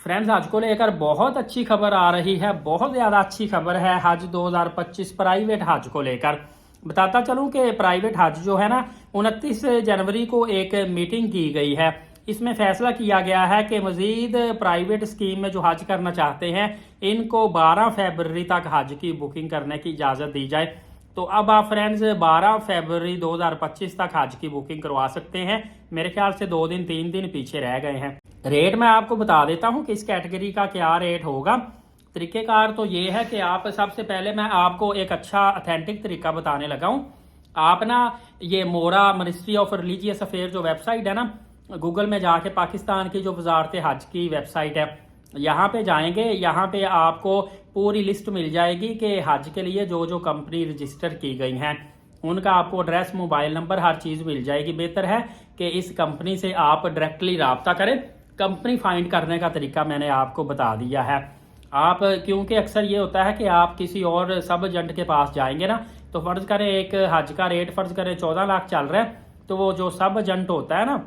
Friends हज को लेकर बहुत अच्छी खबर आ रही है, बहुत ज़्यादा अच्छी खबर है हज 2025 प्राइवेट हज को लेकर। बताता चलूं कि प्राइवेट हज जो है ना 29 जनवरी को एक मीटिंग की गई है। इसमें फैसला किया गया है कि मजीद प्राइवेट स्कीम में जो हज करना चाहते हैं इनको 12 फरवरी तक हज की बुकिंग करने की इजाज़त दी जाए। तो अब आप फ्रेंड्स 12 फरवरी 2025 तक हज की बुकिंग करवा सकते हैं। मेरे ख्याल से 2 दिन 3 दिन पीछे रह गए हैं। रेट मैं आपको बता देता हूं कि इस कैटेगरी का क्या रेट होगा। तरीकेकार तो ये है कि आप सबसे पहले मैं आपको एक अच्छा ऑथेंटिक तरीका बताने लगा हूं। आप ना ये मोरा मिनिस्ट्री ऑफ रिलीजियस अफेयर जो वेबसाइट है ना, गूगल में जाके पाकिस्तान की जो वजारत हज की वेबसाइट है यहाँ पे जाएंगे। यहाँ पे आपको पूरी लिस्ट मिल जाएगी कि हज के लिए जो जो कंपनी रजिस्टर की गई हैं उनका आपको एड्रेस, मोबाइल नंबर, हर चीज़ मिल जाएगी। बेहतर है कि इस कंपनी से आप डायरेक्टली रब्ता करें। कंपनी फाइंड करने का तरीका मैंने आपको बता दिया है। आप क्योंकि अक्सर ये होता है कि आप किसी और सब एजेंट के पास जाएंगे ना, तो फर्ज करें एक हज का रेट फर्ज करें 14 लाख चल रहा है, तो वो जो सब एजेंट होता है ना,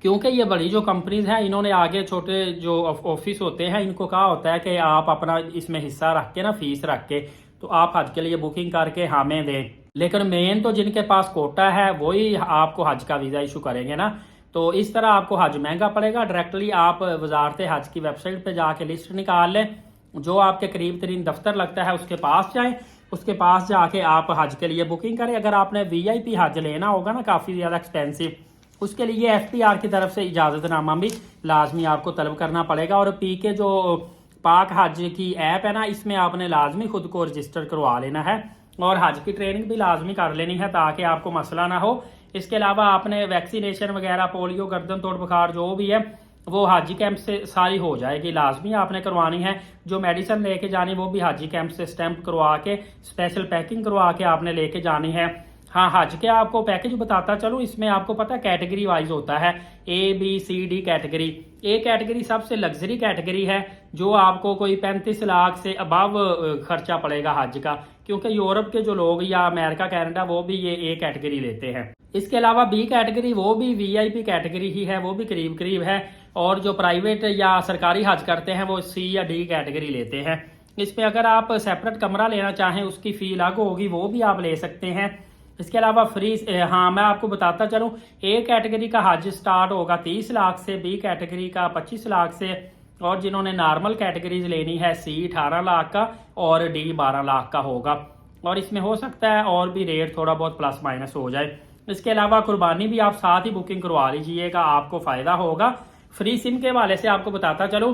क्योंकि ये बड़ी जो कंपनीज हैं इन्होंने आगे छोटे जो ऑफिस होते हैं इनको कहा होता है कि आप अपना इसमें हिस्सा रख के ना, फीस रख के, तो आप हज के लिए बुकिंग करके हमें दें। लेकिन मेन तो जिनके पास कोटा है वही आपको हज का वीज़ा इशू करेंगे ना। तो इस तरह आपको हज महंगा पड़ेगा। डायरेक्टली आप वजारत हज की वेबसाइट पे जाके लिस्ट निकाल लें, जो आपके करीब तरीन दफ्तर लगता है उसके पास जाएं, उसके पास जाके आप हज के लिए बुकिंग करें। अगर आपने VIP हज लेना होगा ना, काफ़ी ज़्यादा एक्सपेंसिव, उसके लिए FPR की तरफ से इजाज़तनामा भी लाजमी आपको तलब करना पड़ेगा। और PK जो पाक हज की ऐप है ना, इसमें आपने लाजमी खुद को रजिस्टर करवा लेना है और हज की ट्रेनिंग भी लाजमी कर लेनी है ताकि आपको मसला ना हो। इसके अलावा आपने वैक्सीनेशन वगैरह, पोलियो, गर्दन तोड़ बुखार जो भी है वो हाजी कैंप से सारी हो जाएगी, लाजमी आपने करवानी है। जो मेडिसिन लेके जानी वो भी हाजी कैंप से स्टैंप करवा के, स्पेशल पैकिंग करवा के आपने लेके जानी है। हाँ, हज के आपको पैकेज बताता चलूँ, इसमें आपको पता कैटेगरी वाइज होता है, ABCD कैटेगरी। ए कैटेगरी सबसे लग्जरी कैटेगरी है, जो आपको कोई 35 लाख से अबव खर्चा पड़ेगा हज का, क्योंकि यूरोप के जो लोग या अमेरिका, कनाडा वो भी ये A कैटेगरी लेते हैं। इसके अलावा B कैटेगरी वो भी VIP कैटेगरी ही है, वो भी करीब करीब है। और जो प्राइवेट या सरकारी हज करते हैं वो C या D कैटेगरी लेते हैं। इसमें अगर आप सेपरेट कमरा लेना चाहें उसकी फ़ी अलग होगी, वो भी आप ले सकते हैं। इसके अलावा फ्री, हाँ मैं आपको बताता चलूँ, A कैटेगरी का हज स्टार्ट होगा 30 लाख से, B कैटेगरी का 25 लाख से, और जिन्होंने नॉर्मल कैटेगरीज लेनी है C 18 लाख का और D 12 लाख का होगा। और इसमें हो सकता है और भी रेट थोड़ा बहुत प्लस माइनस हो जाए। इसके अलावा कुर्बानी भी आप साथ ही बुकिंग करवा लीजिएगा, आपको फ़ायदा होगा। फ्री सिम के हवाले से आपको बताता चलो,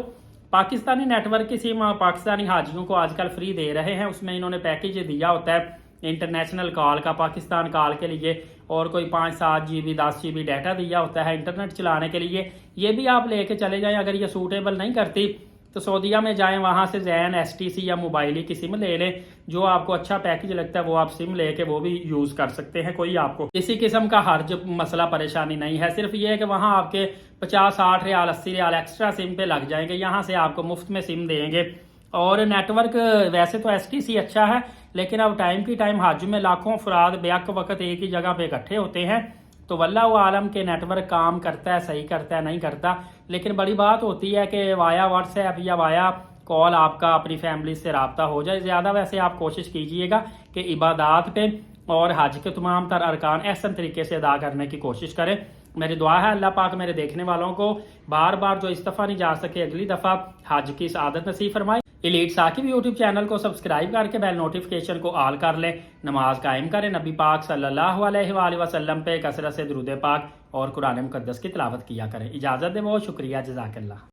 पाकिस्तानी नेटवर्क की सिम पाकिस्तानी हाजियों को आजकल फ्री दे रहे हैं। उसमें इन्होंने पैकेज दिया होता है इंटरनेशनल कॉल का, पाकिस्तान कॉल के लिए, और कोई 5-7 GB 10 GB डाटा दिया होता है इंटरनेट चलाने के लिए। ये भी आप लेके चले जाएं। अगर ये सूटेबल नहीं करती तो सऊदीया में जाएं, वहां से जैन, STC या मोबाइली की सिम ले लें। जो आपको अच्छा पैकेज लगता है वो आप सिम लेके वो भी यूज कर सकते हैं। कोई आपको किसी किस्म का हर्ज मसला परेशानी नहीं है। सिर्फ ये है कि वहां आपके 50-60 रियाल 80 रियाल एक्स्ट्रा सिम पे लग जाएंगे, यहाँ से आपको मुफ्त में सिम देंगे। और नेटवर्क वैसे तो STC अच्छा है, लेकिन अब टाइम की टाइम हज में लाखों अफराद बैक वक्त एक ही जगह पे इकट्ठे होते हैं, तो वल्लाह आलम के नेटवर्क काम करता है, सही करता है, नहीं करता। लेकिन बड़ी बात होती है कि वाया व्हाट्सएप या वाया कॉल आपका अपनी फैमिली से रब्ता हो जाए। ज़्यादा वैसे आप कोशिश कीजिएगा कि इबादत पे और हज के तमाम तर अरकान एहसन तरीके से अदा करने की कोशिश करें। मेरी दुआ है अल्लाह पाक मेरे देखने वालों को बार बार जो इस दफ़ा नहीं जा सके अगली दफ़ा हज की सआदत नसीब फरमाए। एलीट साकिब यूट्यूब चैनल को सब्सक्राइब करके बेल नोटिफिकेशन को ऑल कर लें। नमाज कायम करें, नबी पाक सल्लल्लाहु अलैहि वसल्लम पे कसरत से दुरूद पाक और कुरान मुकद्दस की तिलावत किया करें। इजाज़त दे, बहुत शुक्रिया, जज़ाकल्लाह।